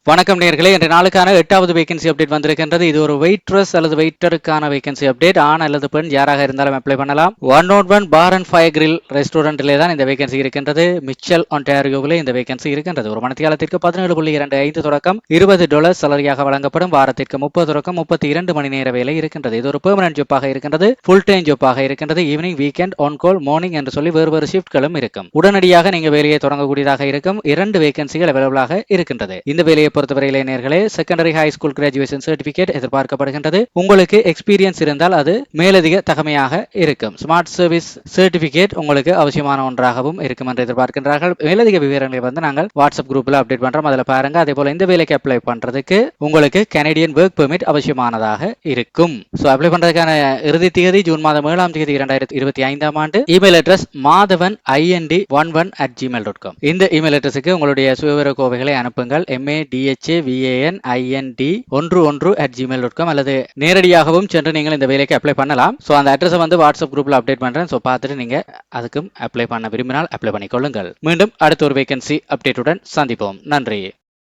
வணக்கம் நேயர்களே, இன்றைய நாளுக்கான 8வது வேகன்சி அப்டேட் வந்திருக்கின்றது. இது ஒரு வெயிட்ரஸ் அல்லது வெயிட்டருக்கான வேகன்சி அப்டேட். ஆண் அல்லது பெண் யாராக இருந்தாலும் அப்ளை பண்ணலாம். 101 பார் அண்ட் ஃபயர் கிரில் ரெஸ்டாரண்ட்டிலே தான் இந்த வேகன்சி இருக்கின்றது. மிச்சல் ஒன்டாரியோவிலே இந்த வேகன்சி இருக்கின்றது. ஒரு மணித்தியாலத்திற்கு 17.25 தொடக்கம் $20 சலரியாக வழங்கப்படும். வாரத்திற்கு 30 தொடக்கம் 32 மணி நேர வேலை இருக்கின்றது. இது ஒரு பெர்மனன்ட் ஜாப்பாக இருக்கின்றது. ஃபுல் டைம் ஜாப்பாக இருக்கின்றது. Evening, weekend, on call, morning என்று சொல்லி வேறு ஷிஃப்ட்களும் இருக்கும். உடனடியாக நீங்க வேலையை தொடங்கக்கூடியதாக இருக்கும். 2 வேகன்சிகள் அவைலபிளாக இருக்கின்றது. இந்த வேலையை பொறுத்தவரையிலே நேயர்களே, secondary high school graduation certificate எதிர்பார்க்கப்படுகின்றது. உங்களுக்கு எக்ஸ்பீரியன்ஸ் இருந்தால் அது மேலதிக தகமையாக இருக்கும். ஸ்மார்ட் சர்வீஸ் சர்டிபிகேட் உங்களுக்கு அவசியமான ஒன்றாகவும் இருக்கும் என்று எதிர்பார்க்கின்றார்கள். மேலதிக விவரங்களை நாங்கள் வாட்ஸ்அப் குரூப்ல அப்டேட் பண்றோம், அதில் பாருங்க. அதே போல இந்த வேலைக்கு அப்ளை பண்றதுக்கு உங்களுக்கு கனடியன் ஒர்க் பெர்மிட் அவசியமானதாக இருக்கும். ஸோ அப்ளை பண்றதுக்கான இறுதி தேதி ஜூன் மாதம் 7ஆம் தேதி 2025ஆம் ஆண்டு. Email address madhavan11@gmail.com. இந்த இமெயில் அட்ரஸுக்கு உங்களுடைய சுயவிவர கோவைகளை அனுப்புங்கள். madhavan11@gmail.com அல்லது நேரடியாகவும் சென்று நீங்கள் இந்த வேலைக்கு அப்ளை பண்ணலாம். ஸோ அந்த அட்ரஸை வாட்ஸ்அப் குரூப்ல அப்டேட் பண்றேன். ஸோ பார்த்துட்டு நீங்க அதுக்கும் அப்ளை பண்ண விரும்பினால் அப்ளை பண்ணிக்கொள்ளுங்கள். மீண்டும் அடுத்த ஒரு வேகன்சி அப்டேட்டுடன் சந்திப்போம். நன்றி.